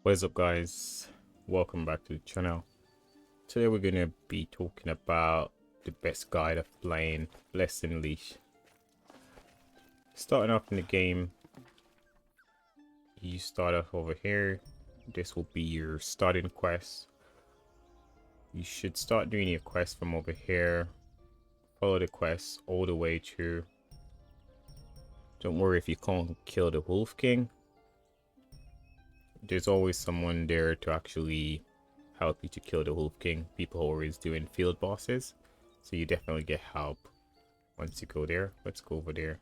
What is up, guys? Welcome back to the channel. Today we're going to be talking about the best guide of playing Blessing Leash. Starting off in the game, you start off over here. This will be your starting quest. You should start doing your quest from over here. Follow the quest all the way through. Don't worry if you can't kill the Wolf King. There's always someone there to actually help you to kill the Wolf King. People are always doing field bosses, so you definitely get help once you go there. Let's go over there.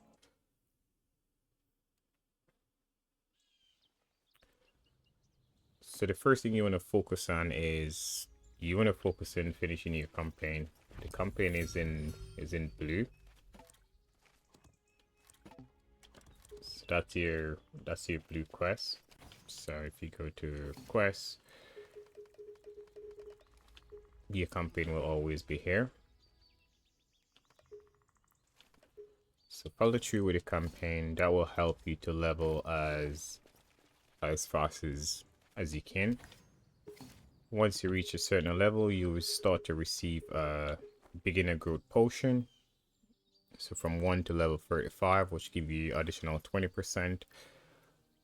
So the first thing you want to focus on is you want to focus on finishing your campaign. The campaign is in blue. So that's your blue quest. So if you go to quest, your campaign will always be here. So follow through with the campaign. That will help you to level as fast as you can. Once you reach a certain level, you will start to receive a beginner growth potion. So from 1 to level 35, which give you additional 20%.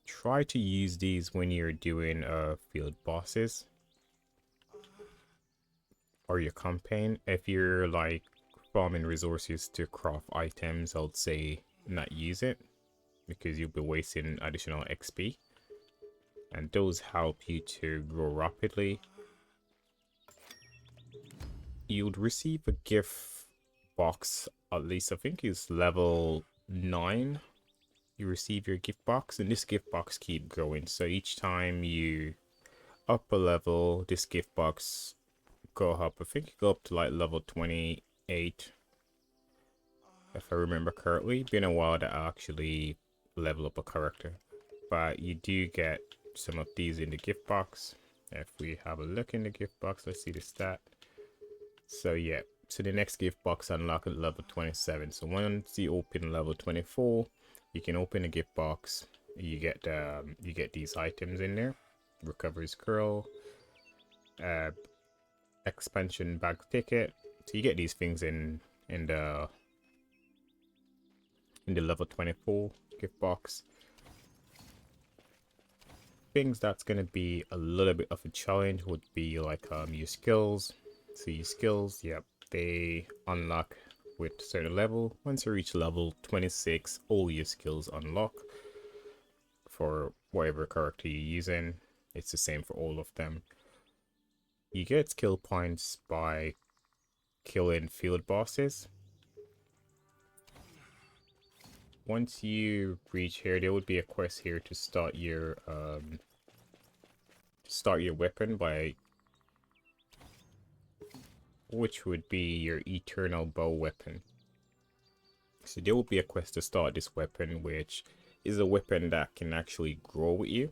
Try to use these when you're doing field bosses or your campaign. If you're like farming resources to craft items, I would say not use it because you'll be wasting additional XP, and those help you to grow rapidly. You'd receive a gift box, at least I think it's level 9. You receive your gift box, and this gift box keep growing, so each time you up a level, this gift box go up. I think you go up to like level 28 if I remember correctly. Been a while to actually level up a character, but you do get some of these in the gift box. If we have a look in the gift box, let's see the stat. So yeah, so the next gift box unlock at level 27. So once you open level 24, you can open a gift box. You get these items in there: recovery scroll, expansion bag ticket. So you get these things in the level 24 gift box. Things that's going to be a little bit of a challenge would be like your skills. So your skills, yep, they unlock with a certain level. Once you reach level 26, all your skills unlock for whatever character you're using. It's the same for all of them. You get skill points by killing field bosses. Once you reach here, there would be a quest here to start your weapon, by which would be your eternal bow weapon. So there will be a quest to start this weapon, which is a weapon that can actually grow with you.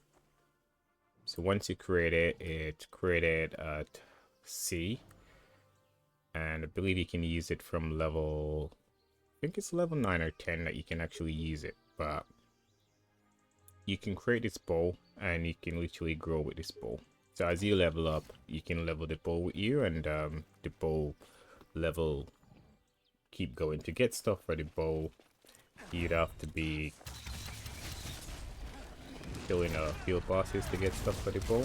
So once you create it, it's created at C, and I believe you can use it from level, I think it's level 9 or 10 that you can actually use it. But you can create this bow and you can literally grow with this bow. So as you level up, you can level the bow with you, and the bow level keep going. To get stuff for the bow, you'd have to be killing field bosses to get stuff for the bow.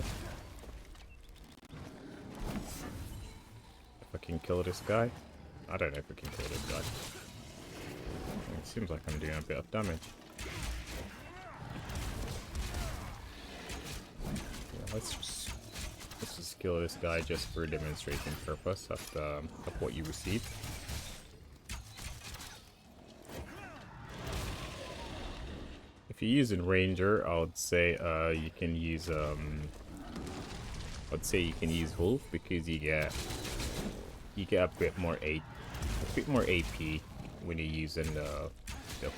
If I can kill this guy. I don't know if I can kill this guy. It seems like I'm doing a bit of damage. Yeah, let's just kill this guy just for demonstration purpose of what you received. If you're using Ranger, I would say you can use Wolf, because you get a bit more AP when you're using the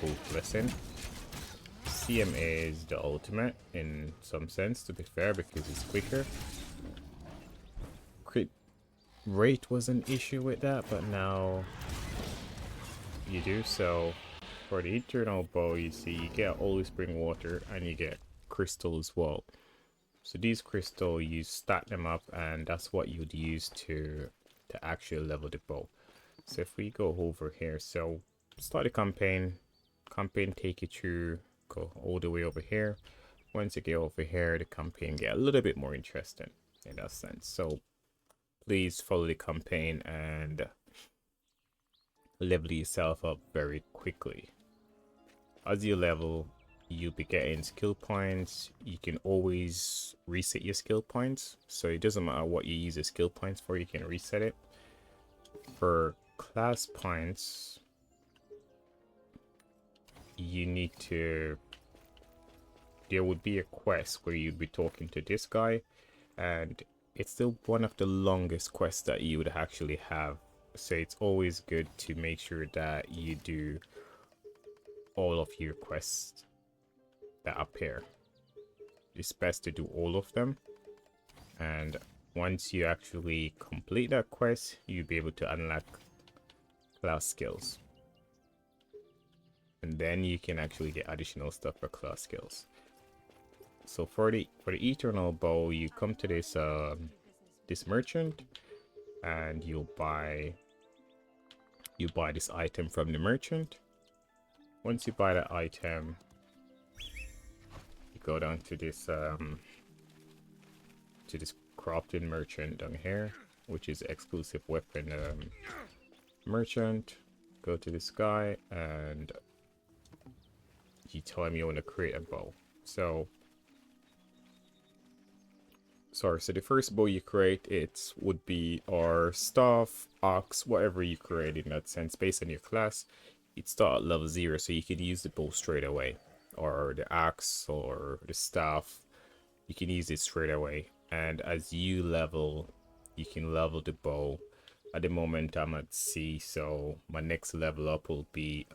Wolf Lesson. CM is the ultimate in some sense, to be fair, because it's quicker. Crit rate was an issue with that, but now you do. So for the eternal bow, you see you get Holy Spring water and you get crystal as well. So these crystal, you stack them up, and that's what you'd use to actually level the bow. So if we go over here, so start the campaign, take you through, go all the way over here. Once you get over here, the campaign get a little bit more interesting in that sense. So please follow the campaign and level yourself up very quickly. As you level, you'll be getting skill points. You can always reset your skill points, so it doesn't matter what you use the skill points for, you can reset it. For class points, you need to, there would be a quest where you'd be talking to this guy, and it's still one of the longest quests that you would actually have. So it's always good to make sure that you do all of your quests that appear. It's best to do all of them, and once you actually complete that quest, you'll be able to unlock class skills, and then you can actually get additional stuff for class skills. So for the eternal bow, you come to this this merchant, and you buy this item from the merchant. Once you buy that item, you go down to this crafting merchant down here, which is exclusive weapon merchant. Go to this guy and you tell him you want to create a bow. So the first bow you create, it would be our staff, axe, whatever you create in that sense, based on your class. You'd start at level 0, so you can use the bow straight away, or the axe or the staff, you can use it straight away. And as you level, you can level the bow. At the moment I'm at C, so my next level up will be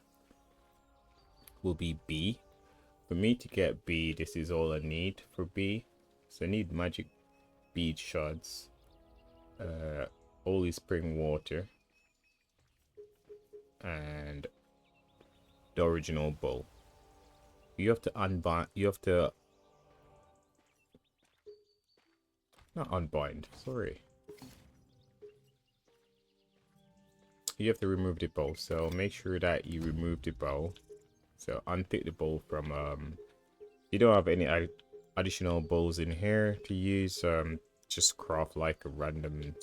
B. For me to get B, this is all I need for B. So I need magic bead shards, holy spring water, and the original bow. You have to unbind, not unbind, sorry. You have to remove the bow, so make sure that you remove the bow. So unpick the bow from, you don't have any additional bows in here to use, just craft like a random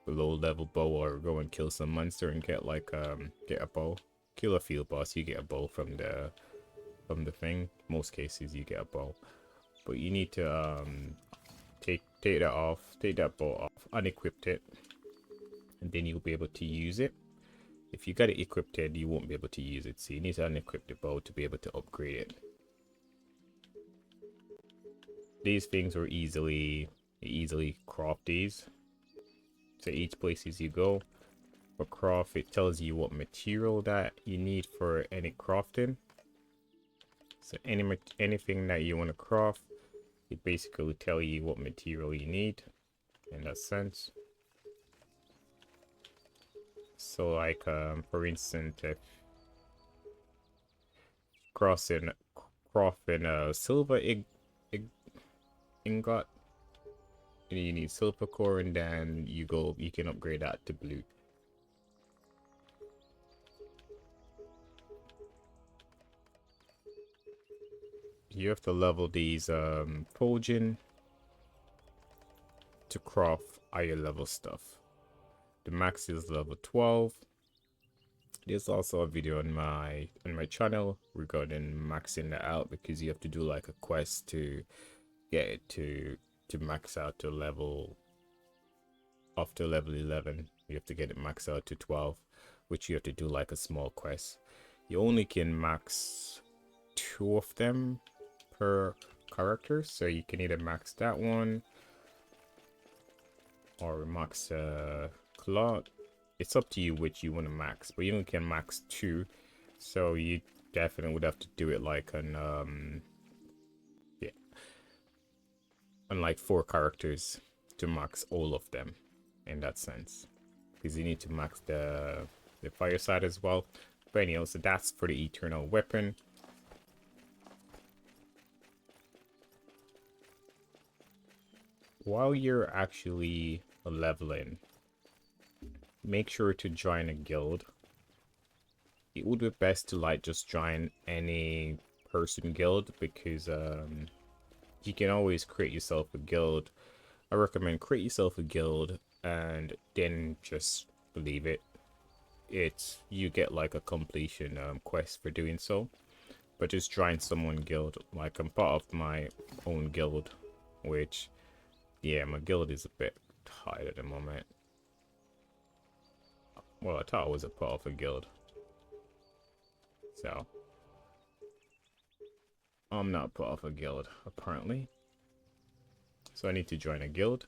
low level bow, or go and kill some monster and get like, get a bow. Kill a field boss, you get a bow from the thing. Most cases you get a bow, but you need to take that off, take that bow off, unequip it, and then you'll be able to use it. If you got it equipped, you won't be able to use it, so you need to unequip the bow to be able to upgrade it. These things are easily craft these. So each places you go for craft, it tells you what material that you need for any crafting. So anything that you want to craft, it basically tell you what material you need in that sense. So like for instance, if crafting a silver ingot, you need silver core, and then you can upgrade that to blue. You have to level these forging to craft higher level stuff. The max is level 12. There's also a video on my channel regarding maxing that out, because you have to do like a quest to get it to max out to level, after level 11 you have to get it maxed out to 12, which you have to do like a small quest. You only can max 2 of them per character, so you can either max that one or max Claude. It's up to you which you want to max, but you only can max 2, so you definitely would have to do it like on yeah, on like 4 characters to max all of them in that sense, because you need to max the fire side as well. But anyhow, so that's for the eternal weapon. while you're actually leveling, make sure to join a guild. It would be best to like just join any person guild, because you can always create yourself a guild. I recommend create yourself a guild and then just leave it. You get like a completion quest for doing so. But just join someone guild. Like, I'm part of my own guild, which, yeah, my guild is a bit tight at the moment. Well, I thought I was a part of a guild, so I'm not part of a guild apparently. So I need to join a guild.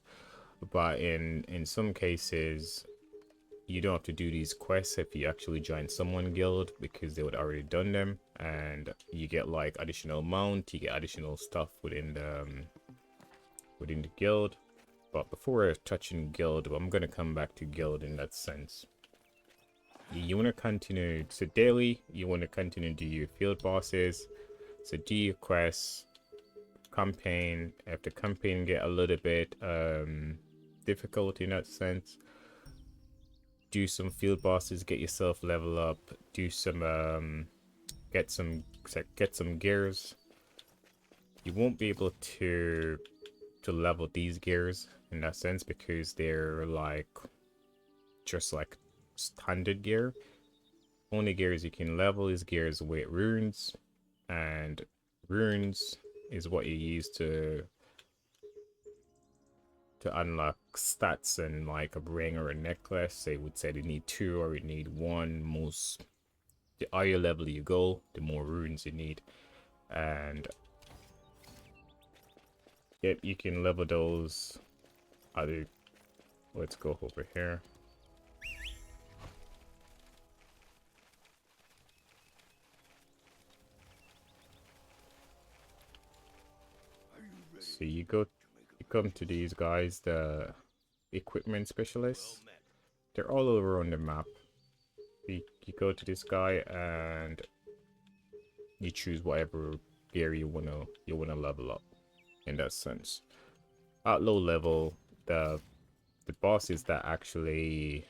But in some cases, you don't have to do these quests if you actually join someone guild, because they would already done them, and you get like additional mount, you get additional stuff within the guild. But before touching guild, I'm gonna come back to guild in that sense. You want to continue, so daily you want to continue to do your field bosses, so do your quests, campaign. If the campaign get a little bit difficult in that sense, do some field bosses, get yourself level up, do some get some gears. You won't be able to level these gears in that sense, because they're like just like standard gear. Only gears you can level is gears with runes, and runes is what you use to unlock stats and like a ring or a necklace. They would say they need 2 or you need 1. Most, the higher level you go, the more runes you need. And yep, you can level those. Let's go over here. So you come to these guys, the equipment specialists. They're all over on the map. You go to this guy and you choose whatever gear you wanna level up in that sense. At low level, the bosses that actually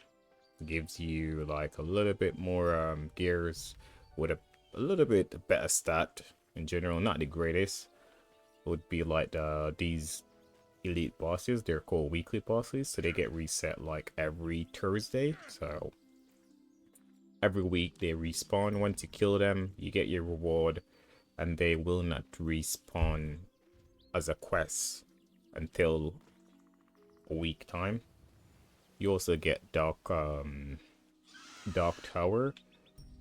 gives you like a little bit more gears with a little bit better stat in general, not the greatest, would be like these elite bosses. They're called weekly bosses, so they get reset like every Thursday. So every week they respawn. Once you kill them, you get your reward, and they will not respawn as a quest until a week time. You also get dark tower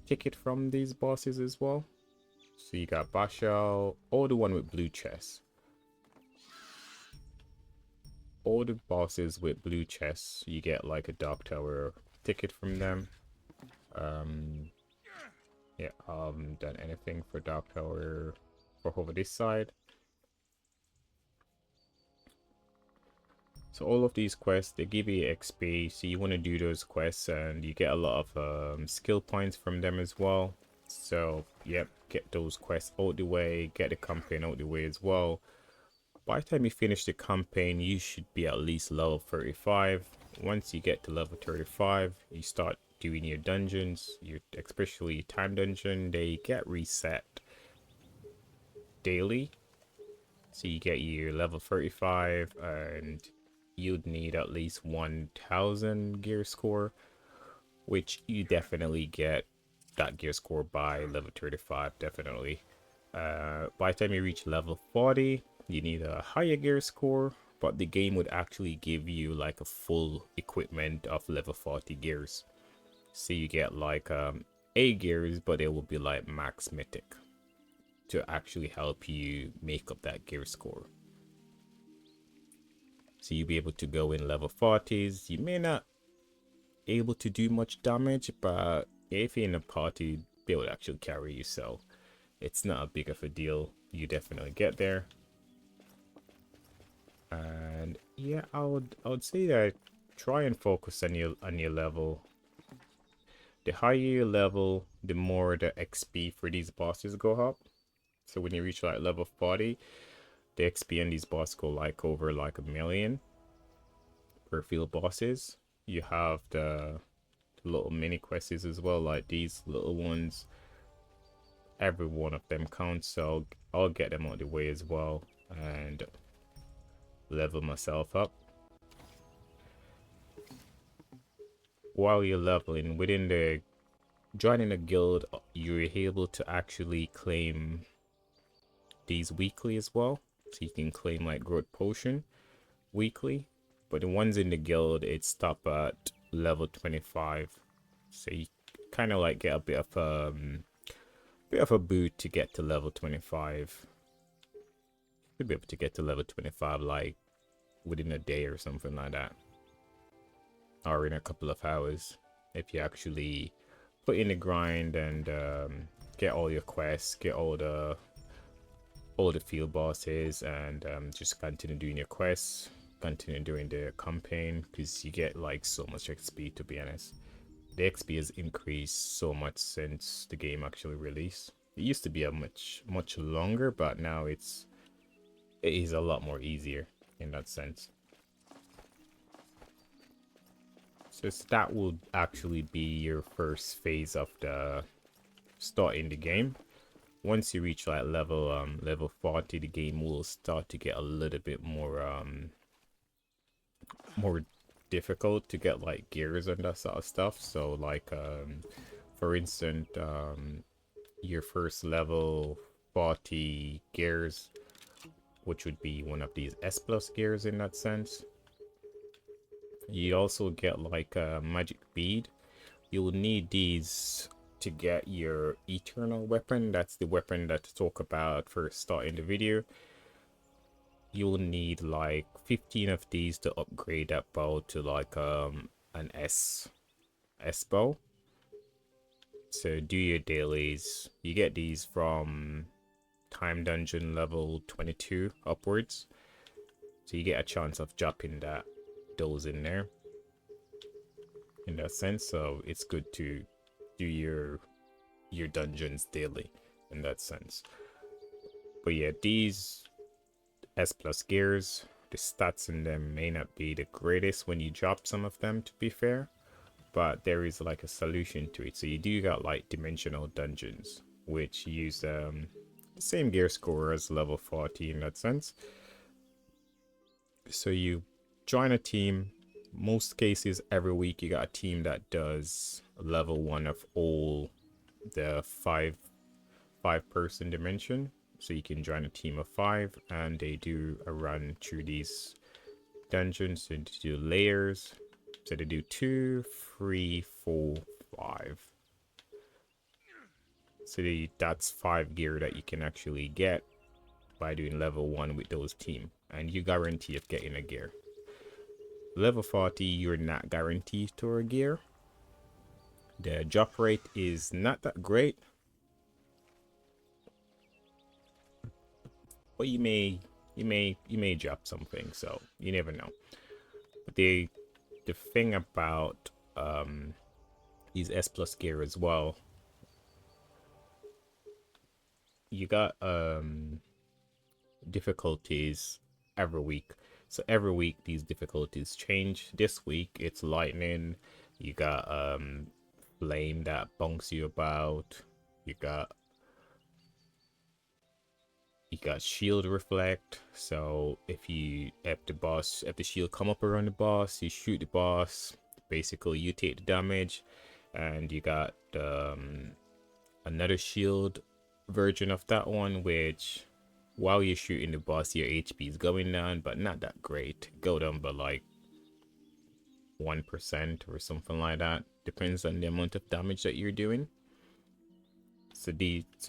ticket from these bosses as well. So you got Bashal, or the one with blue chest. All the bosses with blue chests, you get like a dark tower ticket from them. Yeah, I haven't done anything for dark tower for over this side. So all of these quests, they give you XP, so you want to do those quests, and you get a lot of skill points from them as well. So yep, get those quests out the way, get the campaign out the way as well. By the time you finish the campaign, you should be at least level 35. Once you get to level 35, you start doing your dungeons, especially your time dungeon. They get reset daily, so you get your level 35, and you'd need at least 1000 gear score, which you definitely get that gear score by level 35, definitely. By the time you reach level 40, you need a higher gear score, but the game would actually give you like a full equipment of level 40 gears. So you get like A gears, but they will be like max mythic to actually help you make up that gear score. So you'll be able to go in level 40s. You may not able to do much damage, but if you're in a party, they would actually carry you, so it's not a big of a deal. You definitely get there. And yeah, I would say that try and focus on your level. The higher your level, the more the XP for these bosses go up. So when you reach like level 40, The XP on these bosses go like over like 1 million per field bosses. You have the little mini quests as well, like these little ones. Every one of them counts, so I'll get them out of the way as well and level myself up. While you're leveling within the joining a guild, you're able to actually claim these weekly as well. So you can claim like growth potion weekly, but the ones in the guild, it's stop at level 25. So you kind of like get a bit of a boot to get to level 25. You'll be able to get to level 25 like within a day or something like that, or in a couple of hours if you actually put in the grind and get all your quests, get all the field bosses, and just continue doing your quests, continue doing the campaign, because you get like so much XP. To be honest, the XP has increased so much since the game actually released. It used to be a much longer, but now it is a lot more easier in that sense. So that will actually be your first phase of the starting the game. Once you reach like level 40, the game will start to get a little bit more difficult to get like gears and that sort of stuff. So like for instance, your first level 40 gears, which would be one of these S plus gears in that sense. You also get like a magic bead. You'll need these to get your eternal weapon. That's the weapon that I talk about first starting the video. You'll need like 15 of these to upgrade that bow to like an S bow. So do your dailies. You get these from time dungeon level 22 upwards. So you get a chance of dropping those in there in that sense. So it's good to do your dungeons daily in that sense. But yeah, these S plus gears, the stats in them may not be the greatest when you drop some of them, to be fair, but there is like a solution to it. So you do got like dimensional dungeons, which use the same gear score as level 40 in that sense. So you join a team. Most cases every week you got a team that does level 1 of all the five person dimension. So you can join a team of 5 and they do a run through these dungeons and do layers. So they do 2, 3, 4, 5. So that's 5 gear that you can actually get by doing level 1 with those team, and you guarantee of getting a gear. Level 40, you're not guaranteed to a gear. The drop rate is not that great, but you may drop something, so you never know. But the thing about these S plus gear as well, you got difficulties every week. So every week these difficulties change. This week it's lightning. You got flame that bonks you about. You got shield reflect. So if the shield come up around the boss, you shoot the boss, basically you take the damage. And you got another shield version of that one, which while you're shooting the boss, your HP is going down, but not that great. Go down by like 1% or something like that. Depends on the amount of damage that you're doing. So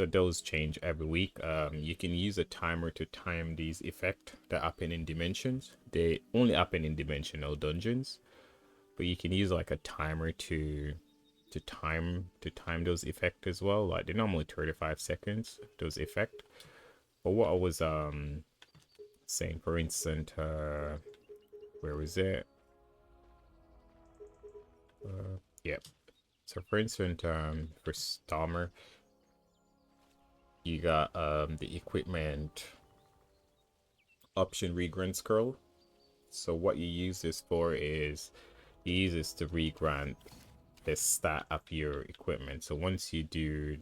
those change every week. You can use a timer to time these effects that happen in dimensions. They only happen in dimensional dungeons, but you can use like a timer to time those effects as well. Like they're normally 35 seconds, those effects. But what I was saying, for instance, where was it? Yeah. So for instance, for Stormer, you got the equipment option regrant scroll. So what you use this for is you use this to regrant the stat of your equipment. So once you do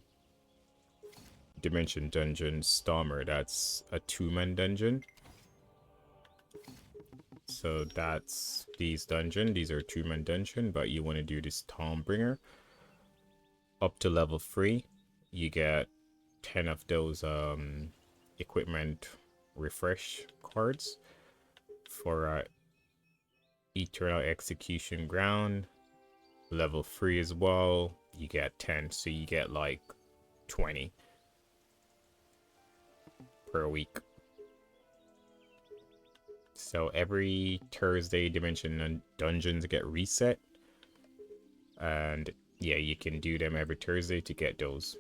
Dimension Dungeon Stormer, that's a 2-man dungeon. So that's these are 2-man dungeon, but you want to do this Stormbringer up to level 3. You get 10 of those equipment refresh cards for Eternal Execution Ground. Level 3 as well, you get 10, so you get like 20 per week. So every Thursday Dimension and dungeons get reset, and yeah, you can do them every Thursday to get those.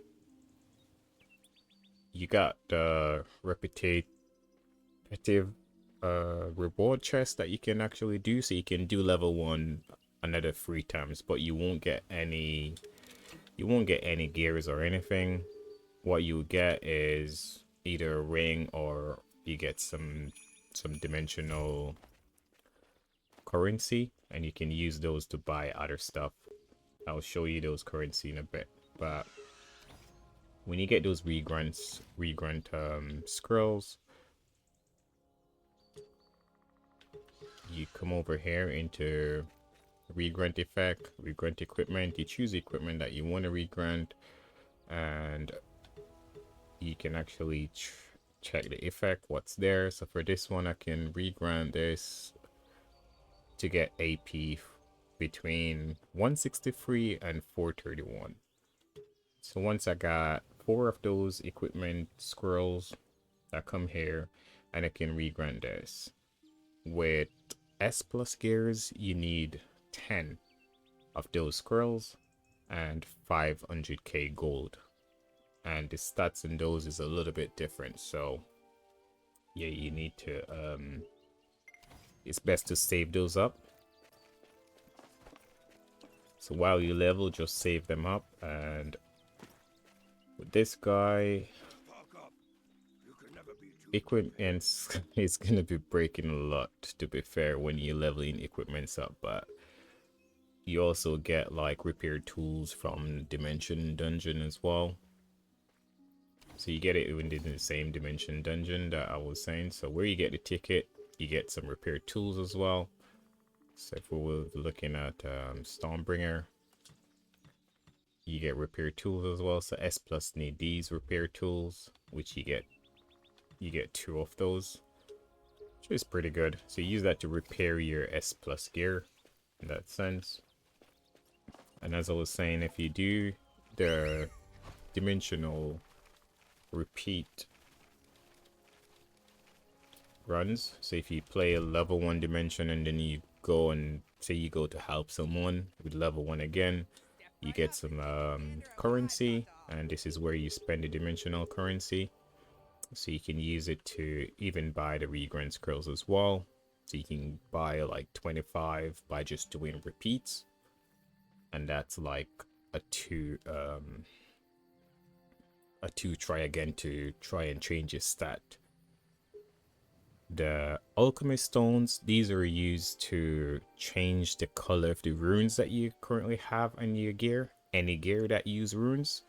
You got the repetitive reward chest that you can actually do, so you can do level 1 another 3 times, but you won't get any gears or anything. What you get is either a ring, or you get some dimensional currency, and you can use those to buy other stuff. I'll show you those currency in a bit. But when you get those regrant scrolls, you come over here into regrant effect, regrant equipment. You choose the equipment that you want to regrant, and you can actually check the effect, what's there. So for this one, I can regrant this to get AP between 163 and 431. So once I got 4 of those equipment scrolls, I come here and I can regrant this. With S+ gears, you need 10 of those scrolls and 500k gold, and the stats in those is a little bit different. So yeah, you need to it's best to save those up. So while you level, just save them up. And with this guy, equipment is gonna be breaking a lot, to be fair, when you're leveling equipments up. But you also get like repair tools from Dimension Dungeon as well. So you get it within the same Dimension Dungeon that I was saying. So where you get the ticket, you get some repair tools as well. So if we were looking at Stormbringer, you get repair tools as well. So S+ need these repair tools, which you get 2 of those, which is pretty good. So you use that to repair your S+ gear in that sense. And as I was saying, if you do the dimensional repeat runs, so if you play a level 1 dimension and then you go and say you go to help someone with level 1 again, you get some currency, and this is where you spend the dimensional currency. So you can use it to even buy the regrant scrolls as well. So you can buy like 25 by just doing repeats, and that's like a 2 try again to try and change your stat. The alchemist stones, these are used to change the color of the runes that you currently have on your gear. Any gear that use runes,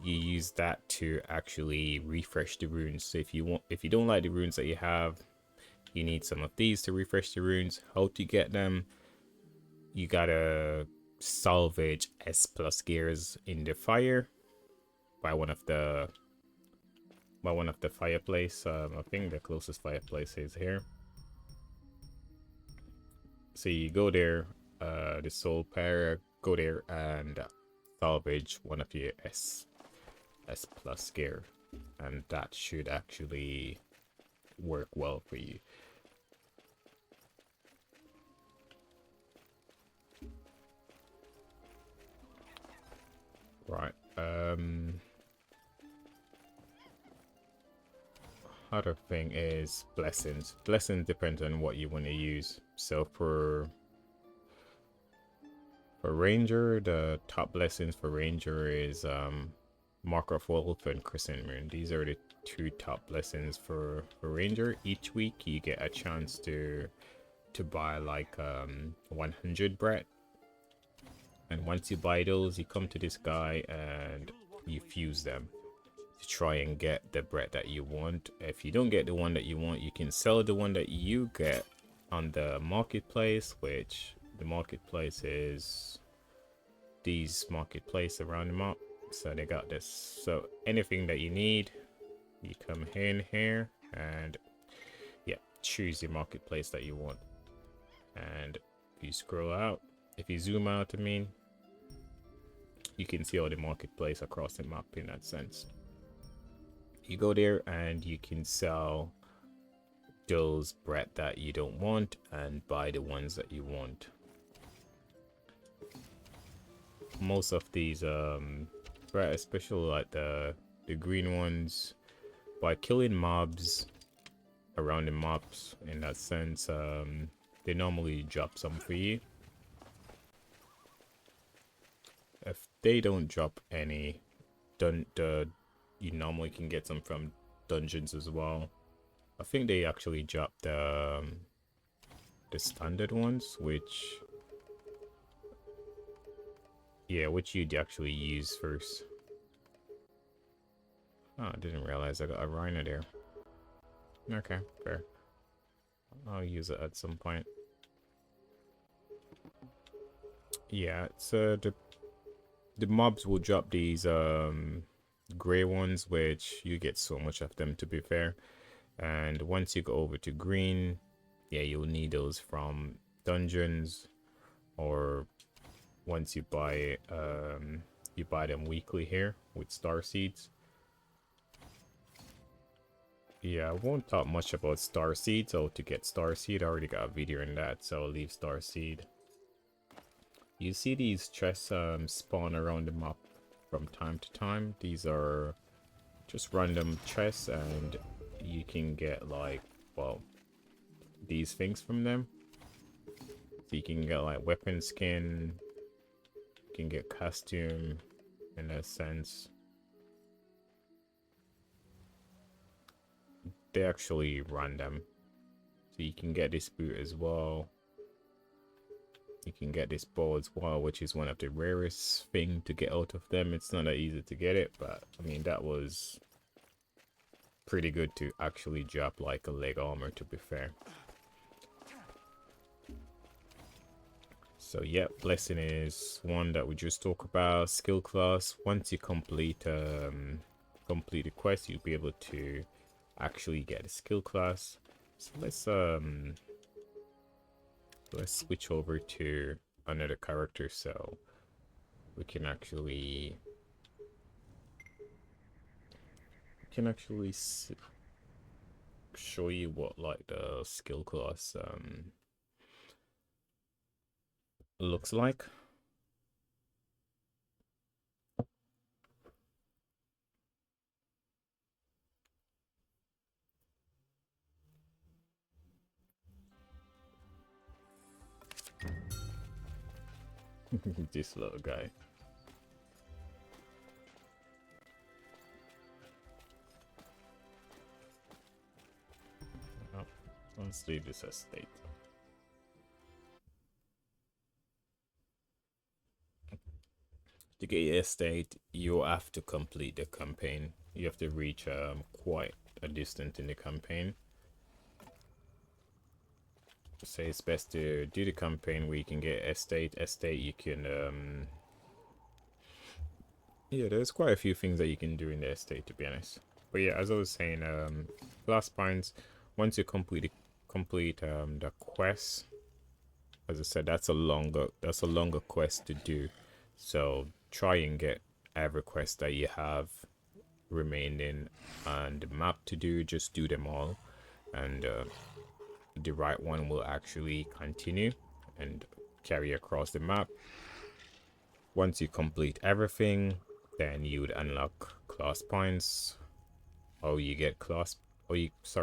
you use that to actually refresh the runes. So if you don't like the runes that you have, you need some of these to refresh the runes. How to get them? You gotta salvage S+ gears in the fire by one of the fireplace. I think the closest fireplace is here. So you go there, the soul pair, go there and salvage one of your S+ gear, and that should actually work well for you. Right. Other thing is blessings. Blessings depends on what you want to use. So for ranger, the top blessings for ranger is Mark of Wolf and Crescent Moon. These are the two top lessons for Ranger. Each week you get a chance to buy like 100 bread, and once you buy those, you come to this guy and you fuse them to try and get the bread that you want. If you don't get the one that you want, you can sell the one that you get on the marketplace, which the marketplace is these marketplace around the map. So they got this. So anything that you need, you come in here and yeah, choose your marketplace that you want. And if you scroll out, if you zoom out, I mean, you can see all the marketplace across the map in that sense. You go there and you can sell those bread that you don't want and buy the ones that you want. Most of these bread, especially like the green ones, by killing mobs around the maps in that sense, they normally drop some for you. If they don't drop any, you normally can get some from dungeons as well. I think they actually dropped the standard ones, which you'd actually use first. Oh, I didn't realize I got a rhino there. Okay, fair. I'll use it at some point. Yeah, so the mobs will drop these gray ones, which you get so much of them, to be fair. And once you go over to green, yeah, you'll need those from dungeons, or once you buy them weekly here with star seeds. Yeah, I won't talk much about star seeds. So to get star seed, I already got a video in that, so I'll leave star seed. You see these chests spawn around the map from time to time. These are just random chests, and you can get like, well, these things from them. So you can get like weapon skin, you can get costume in a sense. They actually random. So you can get this boot as well. You can get this bow as well, which is one of the rarest thing to get out of them. It's not that easy to get it, but I mean, that was pretty good to actually drop like a leg armor, to be fair. So yeah, blessing is one that we just talked about. Skill class, once you complete the quest, you'll be able to actually get a skill class. So let's switch over to another character so we can actually show you what like the skill class looks like. This little guy. Oh, let's leave this as state. To get your estate, you have to complete the campaign. You have to reach quite a distance in the campaign. So it's best to do the campaign where you can get estate. Estate, you can yeah, there's quite a few things that you can do in the estate, to be honest. But yeah, as I was saying, glass pines, once you complete the quest, as I said, that's a longer quest to do. So try and get every quest that you have remaining on the map to do. Just do them all, and the right one will actually continue and carry across the map. Once you complete everything, then you would unlock class points. How you get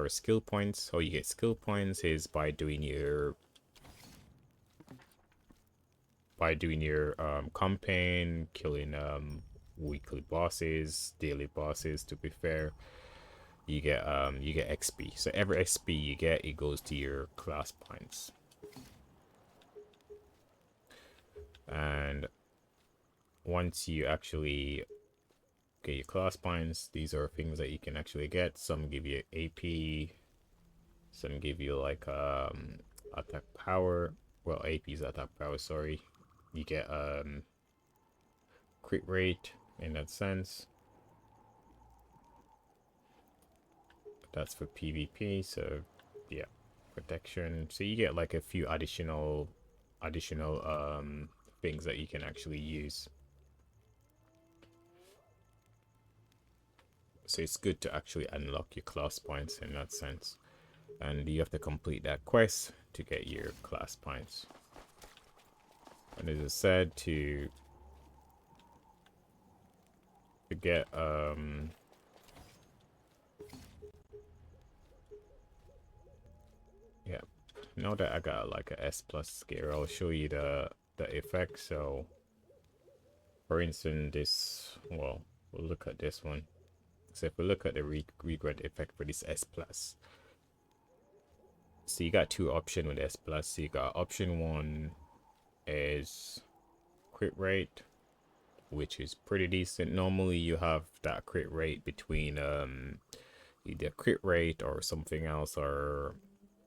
skill points. How you get skill points is by doing your campaign, killing weekly bosses, daily bosses, to be fair. You get XP. So every XP you get, it goes to your class points. And once you actually get your class points, these are things that you can actually get. Some give you AP, some give you like attack power. Well, AP is attack power, sorry. You get crit rate in that sense. That's for PvP, so yeah, protection. So you get like a few additional things that you can actually use. So it's good to actually unlock your class points in that sense. And you have to complete that quest to get your class points. And as I said, to get yeah, now that I got like a S plus gear, I'll show you the effect. So for instance, this, well, we'll look at this one. So if we look at the regret effect for this S plus, so you got two options with S plus. So you got option one is crit rate, which is pretty decent. Normally you have that crit rate between either crit rate or something else, or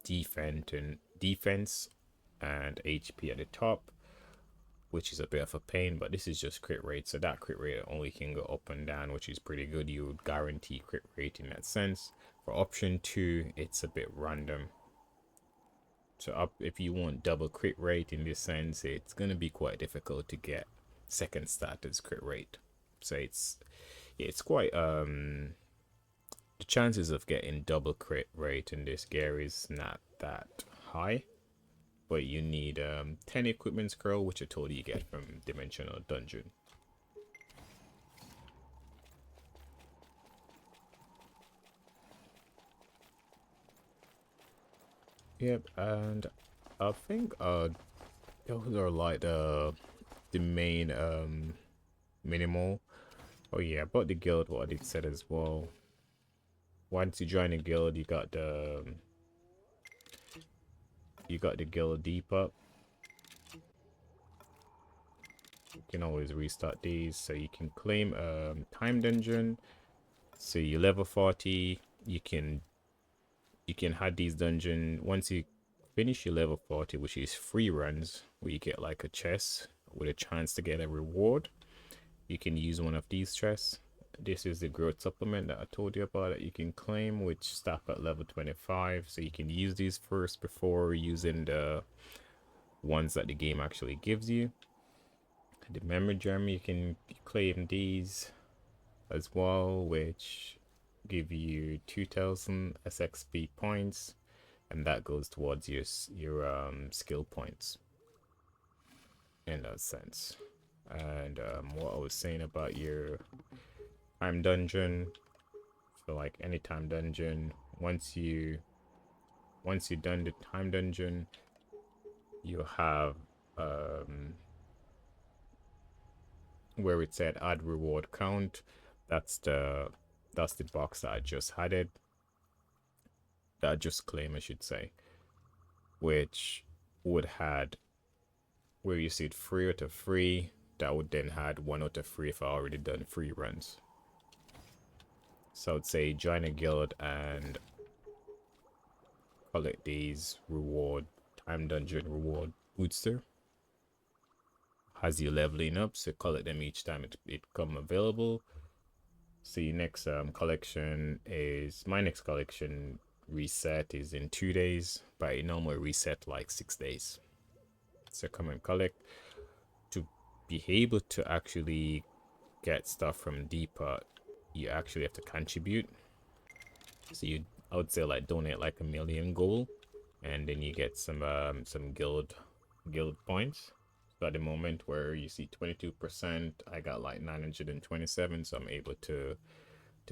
defense and HP at the top, which is a bit of a pain, but this is just crit rate. So that crit rate only can go up and down, which is pretty good. You would guarantee crit rate in that sense. For option two, it's a bit random. So up, if you want double crit rate in this sense, it's gonna be quite difficult to get second starters crit rate. So it's quite the chances of getting double crit rate in this gear is not that high. But you need 10 equipment scroll, which I told you get from Dimensional Dungeon. Yep, and I think those are like the main minimal. Oh yeah, about the guild, what I did said as well. Once you join a guild, you got the guild depot. You can always restart these, so you can claim time dungeon. So you level 40, you can have these dungeon. Once you finish your level 40, which is free runs, where you get like a chest with a chance to get a reward, you can use one of these chests. This is the growth supplement that I told you about that you can claim, which stop at level 25. So you can use these first before using the ones that the game actually gives you. The memory gem, you can claim these as well, which give you 2000 SXP points, and that goes towards your skill points in that sense. And what I was saying about your time dungeon, so like any time dungeon, once you done the time dungeon, you have where it said add reward count. That's the box that I just added, that I just claimed, I should say, which would had where you see it 3 out of 3, that would then had 1 out of 3 if I already done 3 runs. So I'd say join a guild and collect these reward time dungeon reward booster. Has you leveling up, so collect them each time it come available. So your next collection is, my next collection reset is in 2 days, but it normally reset like 6 days. So come and collect. To be able to actually get stuff from Depot, you actually have to contribute. So I would say like donate like 1,000,000 gold, and then you get some guild points. So at the moment where you see 22%, I got like 927, so I'm able to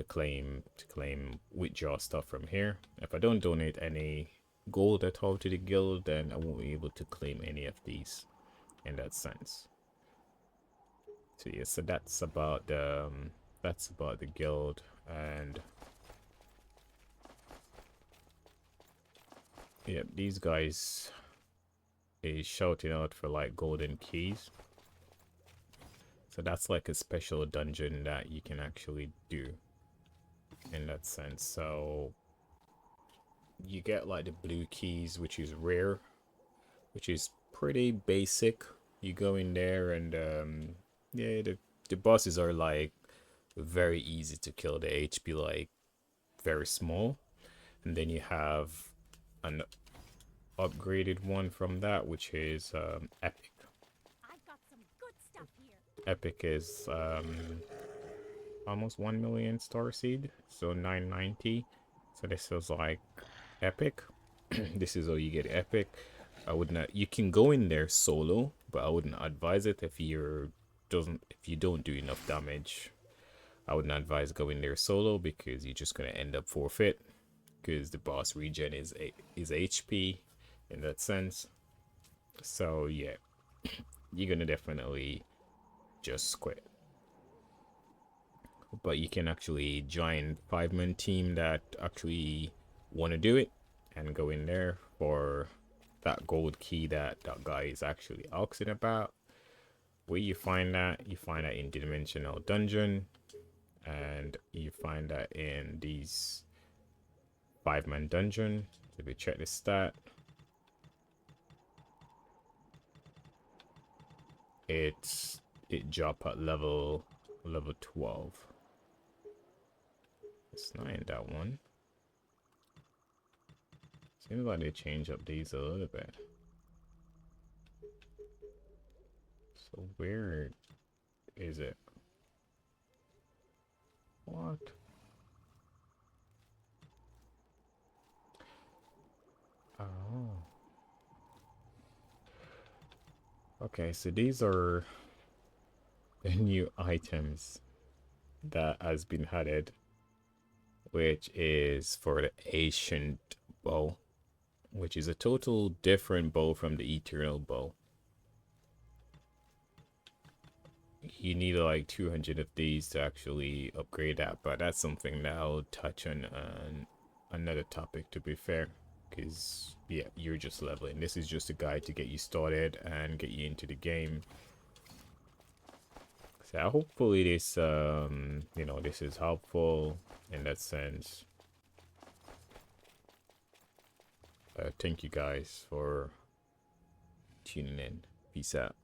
claim withdraw stuff from here. If I don't donate any gold at all to the guild, then I won't be able to claim any of these in that sense. So yeah, so that's about the guild. And yeah, these guys is shouting out for like golden keys. So that's like a special dungeon that you can actually do in that sense. So you get like the blue keys, which is rare, which is pretty basic. You go in there and yeah, the bosses are like very easy to kill. The HP like very small. And then you have an upgraded one from that, which is epic. I've got some good stuff here. Epic is almost 1 million star seed, so 990. So this is like epic. This is how you get epic. I would not, you can go in there solo, but I wouldn't advise it if you don't do enough damage. I wouldn't advise going there solo because you're just gonna end up forfeit, because the boss regen is HP in that sense. So yeah, you're gonna definitely just quit. But you can actually join 5-man team that actually want to do it and go in there for that gold key that that guy is actually asking about. Where you find that? You find that in dimensional dungeon, and you find that in these 5-man dungeon. If you check the stat, it drop at level 12. It's not in that one. Seems like they change up these a little bit. So where is it? What? Oh. Okay, so these are the new items that has been added, which is for the ancient bow, which is a total different bow from the eternal bow. You need like 200 of these to actually upgrade that, but that's something that I'll touch on another topic, to be fair, because yeah, you're just leveling. This is just a guide to get you started and get you into the game. So hopefully this this is helpful in that sense. Thank you guys for tuning in. Peace out.